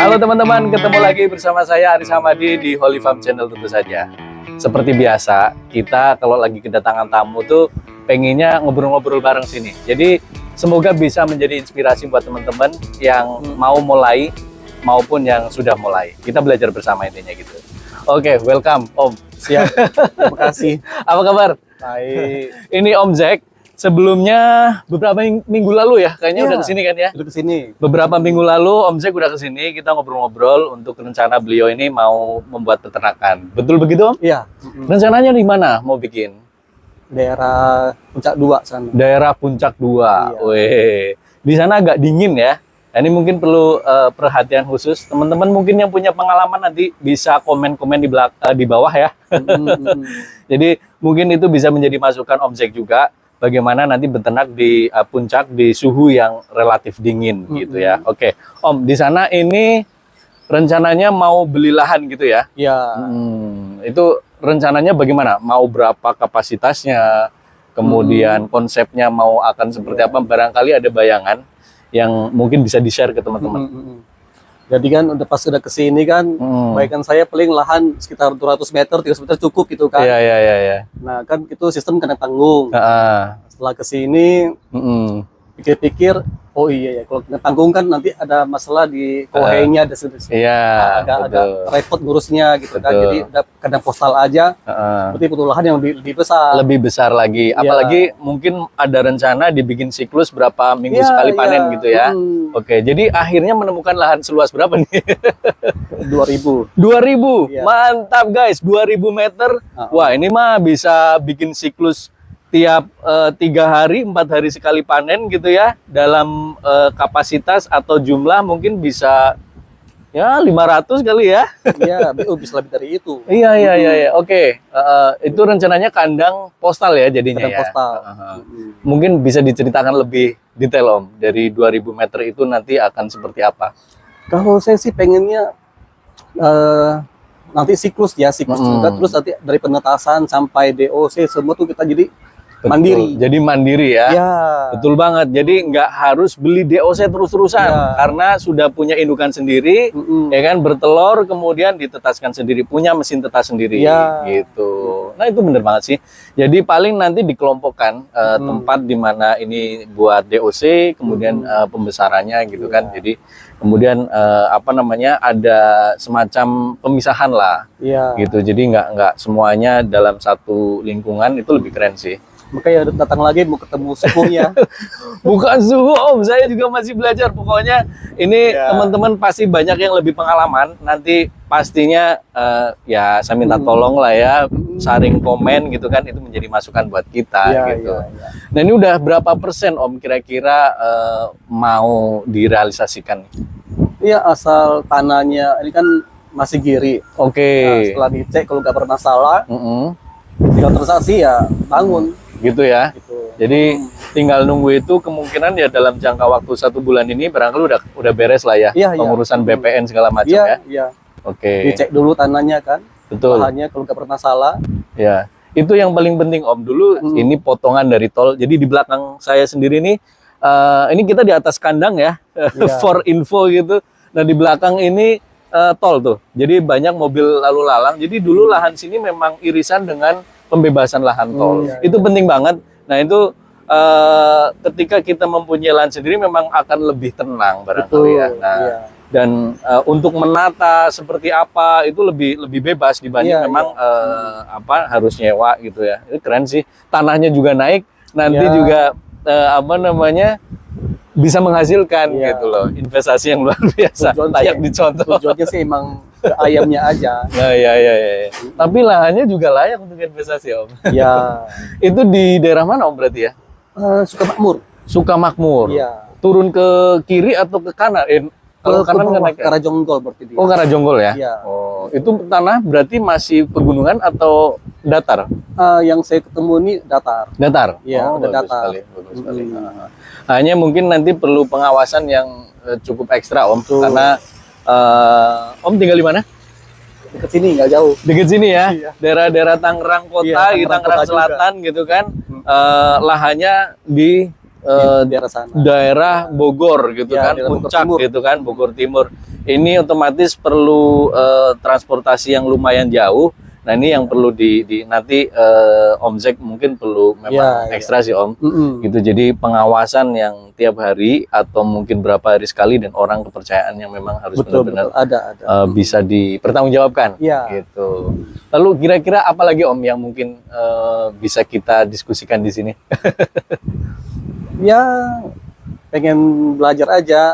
Halo teman-teman, ketemu lagi bersama saya Aris Hamadi di Holy Farm Channel tentu saja. Seperti biasa, kita kalau lagi kedatangan tamu tuh pengennya ngobrol-ngobrol bareng sini. Jadi semoga bisa menjadi inspirasi buat teman-teman yang mau mulai maupun yang sudah mulai. Kita belajar bersama intinya gitu. Oke, welcome Om. Siap, terima kasih. Apa kabar? Baik. Ini Om Jack. Sebelumnya beberapa minggu lalu ya, kayaknya udah kesini kan ya? Udah kesini. Beberapa minggu lalu Om Jack udah kesini, kita ngobrol-ngobrol untuk rencana beliau ini mau membuat peternakan. Betul begitu Om? Iya. Rencananya di mana mau bikin? Daerah Puncak 2 sana. Daerah Puncak 2. Iya. Weh, di sana agak dingin ya. Nah, ini mungkin perlu perhatian khusus. Teman-teman mungkin yang punya pengalaman nanti bisa komen-komen di bawah ya. Jadi mungkin itu bisa menjadi masukan Om Jack juga. Bagaimana nanti beternak di puncak di suhu yang relatif dingin gitu ya. Oke, Om, di sana ini rencananya mau beli lahan gitu ya? Iya. Itu rencananya bagaimana? Mau berapa kapasitasnya? Kemudian konsepnya mau akan seperti apa? Barangkali ada bayangan yang mungkin bisa di-share ke teman-teman. Jadi kan udah pas udah kesini kan, baikkan saya paling lahan sekitar 200 meter, 300 meter cukup gitu kan. Iya. Nah kan itu sistem kena tanggung. Setelah kesini, pikir-pikir, oh iya ya, kalau kena tanggung kan nanti ada masalah di kohenya, ada Iya, agak repot ngurusnya gitu kan. Jadi udah kena postal aja, berarti butuh lahan yang lebih besar. Lebih besar lagi, apalagi mungkin ada rencana dibikin siklus berapa minggu sekali panen gitu ya. Oke, jadi akhirnya menemukan lahan seluas berapa nih? 2000. 2000, Iya. mantap guys, 2000 meter. Wah, ini mah bisa bikin siklus tiap 3 hari, 4 hari sekali panen gitu ya. Dalam kapasitas atau jumlah mungkin bisa ya 500 kali ya. Iya, bisa lebih dari itu. Iya. Oke, itu rencananya kandang postal ya jadinya Kandang ya. postal. Mungkin bisa diceritakan lebih detail Om, dari 2000 meter itu nanti akan seperti apa? Kalau saya sih pengennya nanti siklus juga, terus nanti dari penetasan sampai DOC semua tuh kita jadi mandiri. Jadi mandiri ya. Ya. Betul banget. Jadi nggak harus beli DOC terus-terusan karena sudah punya indukan sendiri, ya kan, bertelur kemudian ditetaskan sendiri, punya mesin tetas sendiri gitu. Nah, itu bener banget sih. Jadi paling nanti dikelompokkan tempat di mana ini buat DOC, kemudian pembesarannya gitu kan. Jadi kemudian apa namanya, ada semacam pemisahan lah. Gitu. Jadi nggak semuanya dalam satu lingkungan, itu lebih keren sih. Makanya datang lagi mau ketemu suhunya. Bukan suhu Om, saya juga masih belajar. Pokoknya ini teman-teman pasti banyak yang lebih pengalaman. Nanti pastinya ya saya minta tolong lah ya, sharing komen gitu kan, itu menjadi masukan buat kita gitu. Nah, ini udah berapa persen Om kira-kira mau direalisasikan? Iya, asal tanahnya ini kan masih giri. Oke. Nah, setelah dicek kalau nggak bermasalah, tinggal transaksi ya bangun. Gitu ya. Gitu. Jadi tinggal nunggu itu, kemungkinan ya dalam jangka waktu 1 bulan ini barangkali udah beres lah ya, pengurusan BPN segala macam ya. Iya. Oke. Dicek dulu tanahnya kan. Betul. Lahannya kalau nggak bermasalah. Ya, itu yang paling penting Om. Dulu ini potongan dari tol. Jadi di belakang saya sendiri nih, ini kita di atas kandang ya, for info gitu. Nah, di belakang ini tol tuh. Jadi banyak mobil lalu lalang. Jadi dulu lahan sini memang irisan dengan pembebasan lahan tol. Itu penting banget. Nah, itu ketika kita mempunyai lahan sendiri memang akan lebih tenang barangkali ya. Nah, dan untuk menata seperti apa itu lebih bebas dibanding memang apa harus nyewa gitu ya. Itu keren sih. Tanahnya juga naik, nanti juga apa namanya, bisa menghasilkan gitu loh. Investasi yang luar biasa. Layak dicontoh. Tujuannya sih emang ke ayamnya aja. Nah, ya. Tapi lahannya juga layak untuk investasi Om. Ya. Itu di daerah mana Om berarti ya? Sukamakmur. Sukamakmur. Iya. Turun ke kiri atau ke kanan? Kalau kanan kan naik. Karajonggol berarti dia. Oh, Karajonggol ya? Iya. Oh, itu tanah berarti masih pegunungan atau datar? Yang saya ketemu ini datar. Datar. Iya, oh, udah bagus datar. Bagus sekali. Hanya mungkin nanti perlu pengawasan yang cukup ekstra Om, karena Om tinggal di mana? Dekat sini, nggak jauh. Dekat sini ya, daerah-daerah Tangerang Kota, Tangerang Selatan gitu kan, lahannya di daerah sana. daerah Bogor gitu kan, daerah Bogor Puncak Timur. gitu kan, Bogor Timur. ini otomatis perlu transportasi yang lumayan jauh. Nah ini yang perlu nanti Om Zek mungkin perlu memang ekstra sih Om, gitu. Jadi pengawasan yang tiap hari atau mungkin berapa hari sekali dan orang kepercayaan yang memang harus benar-benar bisa dipertanggungjawabkan, gitu. Lalu kira-kira apa lagi Om yang mungkin bisa kita diskusikan di sini? Ya pengen belajar aja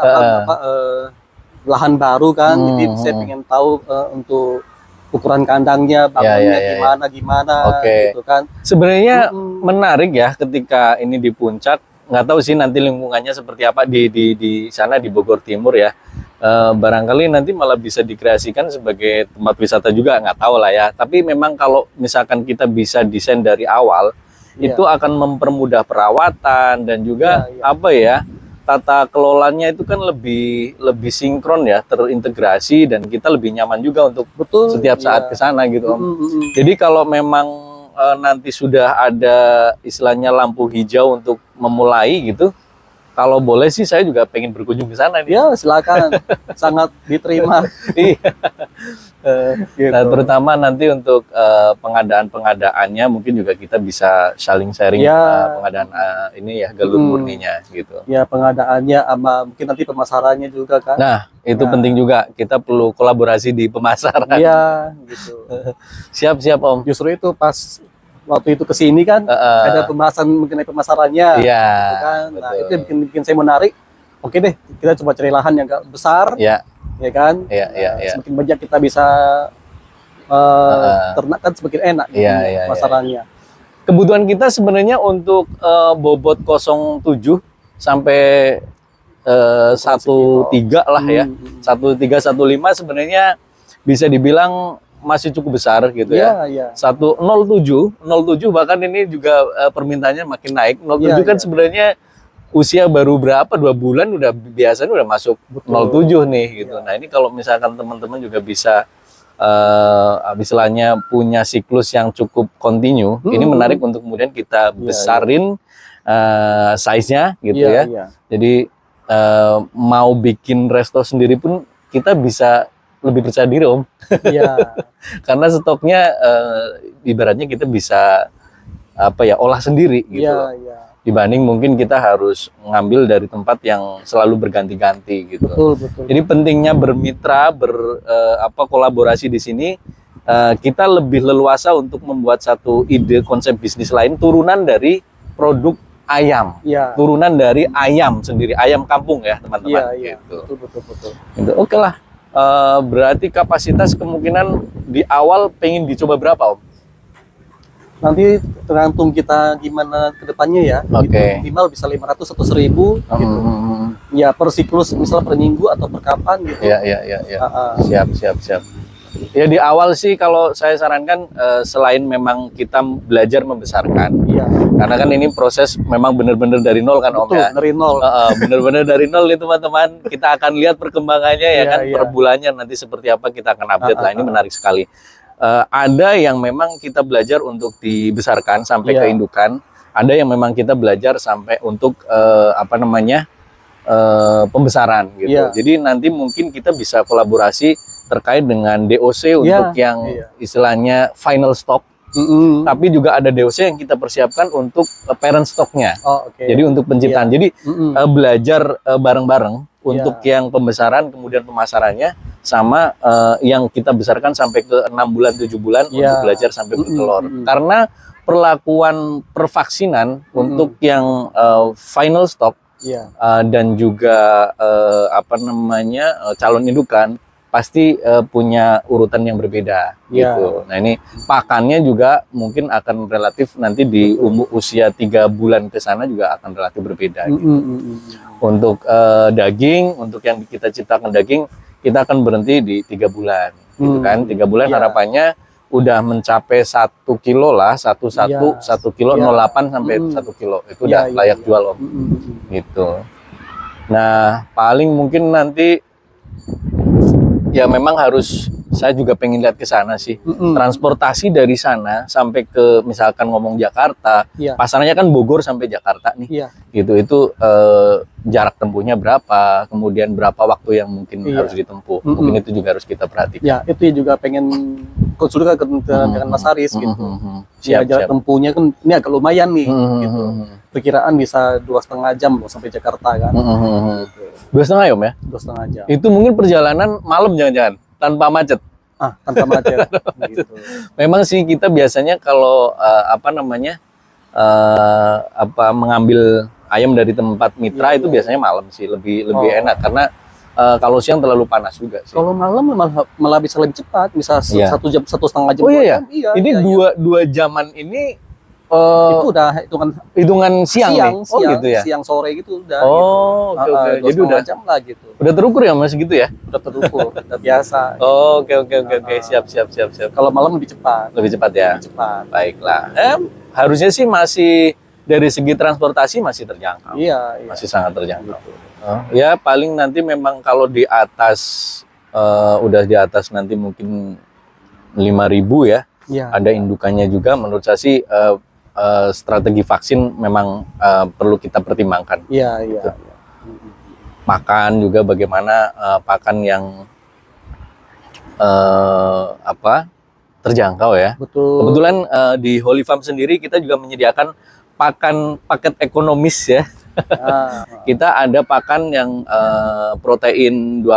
lahan baru kan, jadi saya pengen tahu untuk ukuran kandangnya, bangunnya gimana, gitu kan. Sebenarnya menarik ya ketika ini di puncak. Nggak tahu sih nanti lingkungannya seperti apa di sana di Bogor Timur ya. Barangkali nanti malah bisa dikreasikan sebagai tempat wisata juga, nggak tahu lah ya. Tapi memang kalau misalkan kita bisa desain dari awal, itu akan mempermudah perawatan dan juga apa ya, tata kelolanya itu kan lebih sinkron ya, terintegrasi, dan kita lebih nyaman juga untuk setiap saat ke sana gitu Om. Jadi kalau memang nanti sudah ada istilahnya lampu hijau untuk memulai gitu, kalau boleh sih saya juga pengen berkunjung ke sana nih. Ya silakan, sangat diterima. Gitu. Nah, terutama nanti untuk pengadaan-pengadaannya mungkin juga kita bisa saling sharing pengadaan ini ya, galur murninya gitu. Ya pengadaannya sama mungkin nanti pemasarannya juga kan. Nah itu penting juga, kita perlu kolaborasi di pemasaran. Iya gitu. Siap Om. Justru itu pas waktu itu kesini kan ada pembahasan mengenai pemasarannya. Iya. Gitu kan. Nah itu yang bikin saya menarik. Oke deh, kita coba cari lahan yang agak besar. Iya. Ya kan, semakin banyak kita bisa ternak kan semakin enak pasarannya. Kebutuhan kita sebenarnya untuk bobot 07 sampai 13 lah ya, 1315 sebenarnya bisa dibilang masih cukup besar gitu ya. 107 bahkan ini juga permintaannya makin naik. 07 kan sebenarnya usia baru berapa, 2 bulan udah biasanya udah masuk 07 nih gitu. Nah ini kalau misalkan teman-teman juga bisa istilahnya punya siklus yang cukup kontinu, ini menarik untuk kemudian kita besarin size-nya gitu ya. Jadi mau bikin resto sendiri pun kita bisa lebih percaya diri Om. Karena stoknya ibaratnya kita bisa apa ya, olah sendiri gitu. Dibanding mungkin kita harus ngambil dari tempat yang selalu berganti-ganti gitu. Betul. Jadi pentingnya bermitra, kolaborasi di sini, kita lebih leluasa untuk membuat satu ide konsep bisnis lain turunan dari produk ayam, turunan dari ayam sendiri, ayam kampung ya teman-teman. Gitu. Betul. Gitu. Oke lah. Berarti kapasitas kemungkinan di awal pengen dicoba berapa Om? Nanti tergantung kita gimana ke depannya ya. Minimal bisa 500 atau 1000 gitu. Ya per siklus, misal per minggu atau per kapan gitu. Siap. Ya di awal sih kalau saya sarankan selain memang kita belajar membesarkan. Karena kan ini proses memang benar-benar dari nol kan Om ya. Dari nol. Benar-benar dari nol nih teman-teman. Kita akan lihat perkembangannya ya kan, per bulannya nanti seperti apa kita akan update lah. Ini menarik sekali. Ada yang memang kita belajar untuk dibesarkan sampai ke indukan, ada yang memang kita belajar sampai untuk pembesaran gitu. Jadi nanti mungkin kita bisa kolaborasi terkait dengan DOC untuk yang istilahnya final stock. Tapi juga ada DOC yang kita persiapkan untuk parent stocknya. Jadi untuk penciptaan. Jadi belajar bareng-bareng untuk yang pembesaran kemudian pemasarannya, sama yang kita besarkan sampai ke 6 bulan 7 bulan untuk belajar sampai bertelur. Karena perlakuan pervaksinan untuk yang final stock dan juga calon indukan pasti punya urutan yang berbeda gitu. Nah ini pakannya juga mungkin akan relatif nanti di usia 3 bulan ke sana juga akan relatif berbeda gitu. Untuk daging, untuk yang kita ciptakan daging, kita akan berhenti di 3 bulan gitu kan. 3 bulan harapannya udah mencapai 1 kilo lah, 1 kilo 08 sampai 1 kilo itu udah layak jual Om. Gitu. Nah paling mungkin nanti ya memang harus Saya juga pengen lihat ke sana sih. Transportasi dari sana sampai ke misalkan ngomong Jakarta, pasarannya kan Bogor sampai Jakarta nih. Gitu itu jarak tempuhnya berapa, kemudian berapa waktu yang mungkin harus ditempuh. Mungkin itu juga harus kita perhatikan. Ya, itu juga pengen konsultasi dengan Mas Haris gitu. Jarak tempuhnya kan ini agak lumayan nih gitu. Perkiraan bisa 2,5 jam loh sampai Jakarta kan. 2,5 jam ya? 2,5 jam. Itu mungkin perjalanan malam jangan-jangan tanpa macet. Tanpa macet. Gitu. Memang sih kita biasanya kalau mengambil ayam dari tempat mitra itu biasanya malam sih lebih enak karena kalau siang terlalu panas juga sih. Kalau malam malah bisa lebih cepat, bisa 1 jam 1,5 jam. Oh iya ya. Ini dua jaman ini itu udah hitungan siang nih. Oh gitu ya. Siang sore gitu udah. Oh gitu. Oke. Jadi udah jam lah gitu. Udah terukur ya Mas gitu ya? Udah terukur, udah biasa. Oh, oke. Siap. Kalau malam lebih cepat. Lebih cepat ya. Lebih cepat. Baiklah. Harusnya sih masih dari segi transportasi masih terjangkau. Iya. Masih sangat terjangkau. Ya paling nanti memang kalau di atas udah di atas nanti mungkin 5.000 ya. Ada indukannya juga. Menurut saya sih strategi vaksin memang perlu kita pertimbangkan. Iya. Makan juga bagaimana pakan yang terjangkau ya. Betul. Kebetulan di Holy Farm sendiri kita juga menyediakan paket ekonomis ya. Kita ada pakan yang protein 20,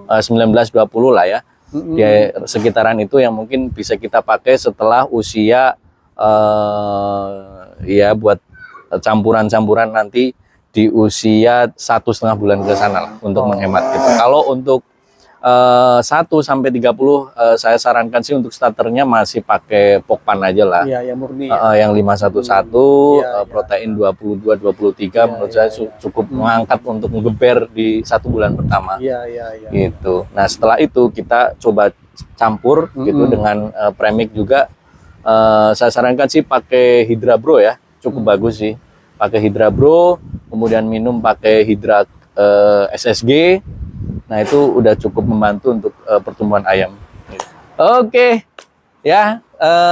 19-20 lah ya. Di sekitaran itu yang mungkin bisa kita pakai setelah usia ya buat campuran-campuran nanti di usia 1,5 bulan ke sana lah untuk menghemat gitu. Kalau untuk 1 sampai 30 saya sarankan sih untuk starternya masih pakai Pokpan aja lah. Iya, yang murni. Yang 511 protein 22 23 menurut saya cukup mengangkat untuk ngegeber di 1 bulan pertama. Iya. Gitu. Nah, setelah itu kita coba campur gitu dengan premix juga. Saya sarankan sih pakai Hydra Bro ya. Cukup bagus sih. Pakai Hydra Bro, kemudian minum pakai Hydra SSG. Nah, itu udah cukup membantu untuk pertumbuhan ayam. Oke. Ya,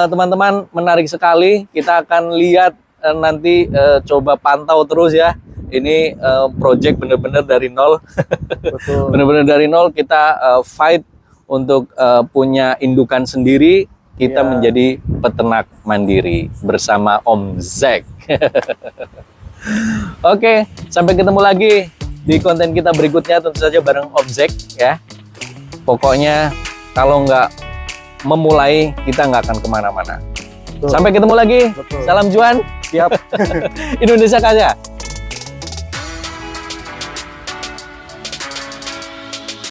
teman-teman, menarik sekali. Kita akan lihat nanti coba pantau terus ya. Ini project bener-bener dari nol. Betul. Bener-bener dari nol kita fight untuk punya indukan sendiri. Kita menjadi peternak mandiri bersama Om Zack. Oke, sampai ketemu lagi di konten kita berikutnya, tentu saja bareng Om Zack ya. Pokoknya kalau nggak memulai, kita nggak akan kemana-mana. Sampai ketemu lagi. Salam Juan. Siap. Indonesia Kaya.